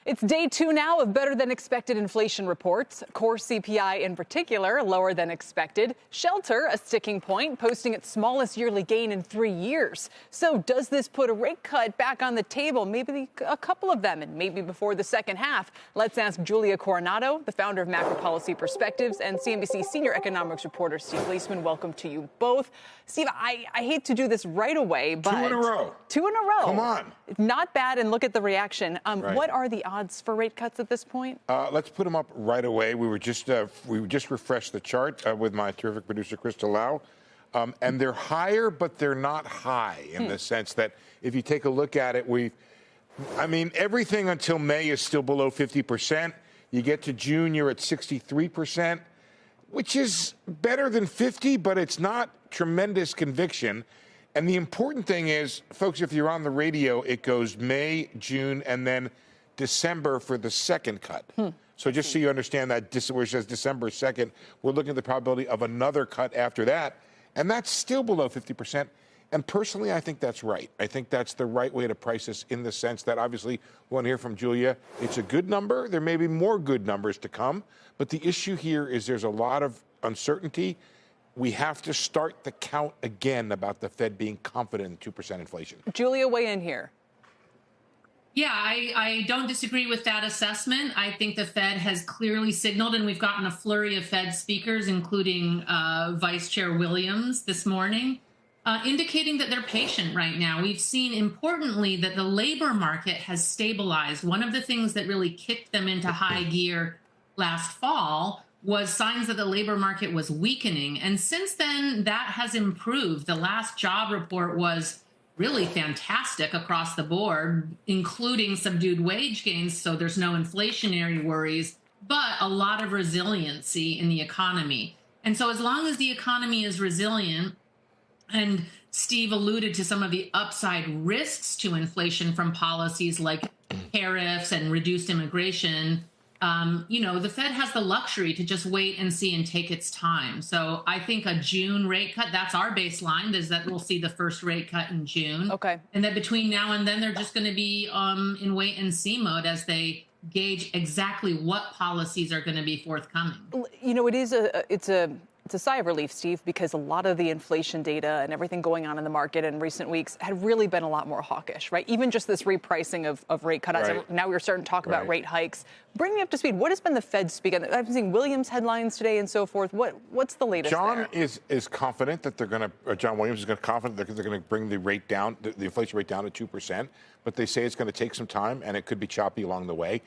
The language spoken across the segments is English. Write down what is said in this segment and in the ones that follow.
It's day 2 now of better than expected inflation reports. Core CPI in particular, lower than expected. Shelter, a sticking point, posting its smallest yearly gain in 3 years. So does this put a rate cut back on the table? Maybe a couple of them, and maybe before the second half. Let's ask Julia Coronado, the founder of MacroPolicy's Perspectives, and CNBC senior economics reporter Steve Leisman. Welcome to you both. Steve, I hate to do this right away, but 2 in a row. 2 in a row. Come on. Not bad, and look at the reaction. Right. What are the odds for rate cuts at this point? Let's put them up right away. We just refreshed the chart with my terrific producer, Krista Lau. And they're higher, but they're not high in the sense that if you take a look at it, everything until May is still below 50%. You get to June, you're at 63%, which is better than 50, but it's not tremendous conviction. And the important thing is, folks, if you're on the radio, it goes May, June, and then December for the second cut. So just so you understand that, where it says December 2nd, we're looking at the probability of another cut after that. And that's still below 50%. And personally, I think that's right. I think that's the right way to price this in the sense that obviously we want to hear from Julia. It's a good number. There may be more good numbers to come. But the issue here is there's a lot of uncertainty. We have to start the count again about the Fed being confident in 2% inflation. Julia, weigh in here. Yeah, I don't disagree with that assessment. I think the Fed has clearly signaled, and we've gotten a flurry of Fed speakers, including Vice Chair Williams this morning, indicating that they're patient right now. We've seen, importantly, that the labor market has stabilized. One of the things that really kicked them into high gear last fall was signs that the labor market was weakening. And since then, that has improved. The last job report was really fantastic across the board, including subdued wage gains, so there's no inflationary worries, but a lot of resiliency in the economy. And so as long as the economy is resilient, and Steve alluded to some of the upside risks to inflation from policies like tariffs and reduced immigration, the Fed has the luxury to just wait and see and take its time. So I think a June rate cut, that's our baseline, is that we'll see the first rate cut in June. Okay. And that between now and then, they're just going to be in wait and see mode as they gauge exactly what policies are going to be forthcoming. You know, it's a sigh of relief, Steve, because a lot of the inflation data and everything going on in the market in recent weeks had really been a lot more hawkish, right? Even just this repricing of rate cuts. Right. Now we're starting to talk about rate hikes. Bring me up to speed. What has been the Fed speak? I've been seeing Williams headlines today and so forth. What's the latest John there? is confident that they're going to, John Williams is confident that they're going to bring the rate down, the inflation rate down to 2%. But they say it's going to take some time, and it could be choppy along the way.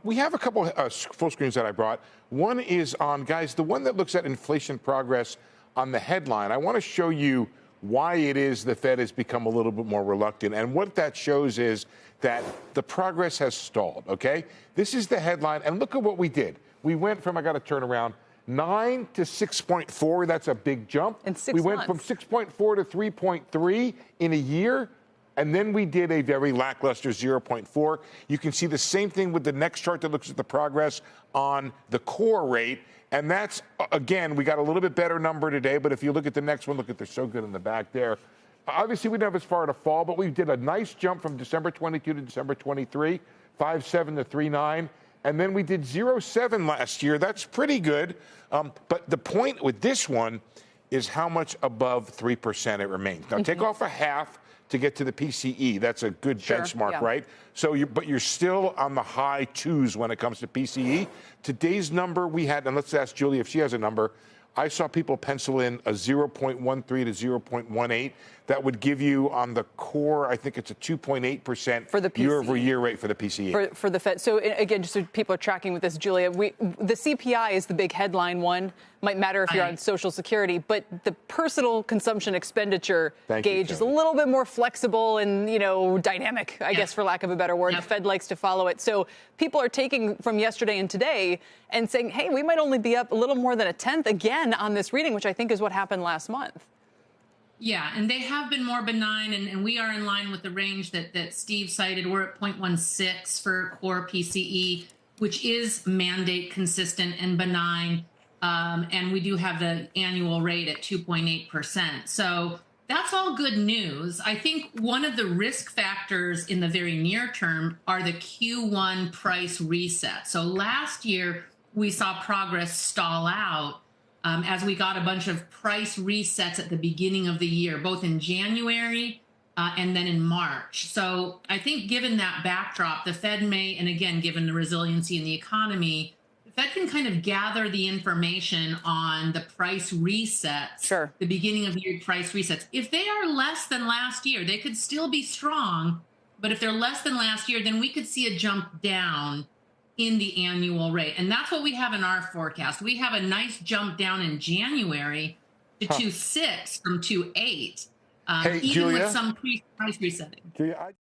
We have a couple full screens that I brought. One is on, guys, the one that looks at inflation progress on the headline. I want to show you why it is the Fed has become a little bit more reluctant. And what that shows is that the progress has stalled, okay? This is the headline, and look at what we did. We went from, I got to turn around, 9 to 6.4. That's a big jump. In 6 months. We went from 6.4 to 3.3 in a year. And then we did a very lackluster 0.4. You can see the same thing with the next chart that looks at the progress on the core rate. And that's, again, we got a little bit better number today. But if you look at the next one, look at they're so good in the back there. Obviously, we didn't have as far to fall, but we did a nice jump from December 22 to December 23, 5.7 to 3.9. And then we did 0.7 last year. That's pretty good. But the point with this one is how much above 3% it remains. Now, take off a half to get to the PCE. That's a good benchmark, right? So, but you're still on the high 2s when it comes to PCE. Today's number we had, and let's ask Julie if she has a number. I saw people pencil in a 0.13 to 0.18. That would give you on the core, I think it's a 2.8% year-over-year rate for the PCE. For the Fed. So again, just so people are tracking with this, Julia, the CPI is the big headline one. Might matter if you're on Social Security, but the personal consumption expenditure gauge is a little bit more flexible and, dynamic, I guess, for lack of a better word. The Fed likes to follow it. So people are taking from yesterday and today and saying, hey, we might only be up a little more than a tenth again on this reading, which I think is what happened last month. Yeah, and they have been more benign, and we are in line with the range that Steve cited. We're at 0.16 for core PCE, which is mandate consistent and benign. And we do have the annual rate at 2.8%. So That's all good news. I think one of the risk factors in the very near term are the Q1 price reset. So last year, we saw progress stall out as we got a bunch of price resets at the beginning of the year, both in January and then in March. So I think given that backdrop, the Fed may, and again, given the resiliency in the economy, Fed can kind of gather the information on the price resets, Sure. the beginning of year price resets. If they are less than last year, they could still be strong. But if they're less than last year, then we could see a jump down in the annual rate. And that's what we have in our forecast. We have a nice jump down in January to 2.6 from 2.8, Hey, even Julia? with some price resetting. Julia,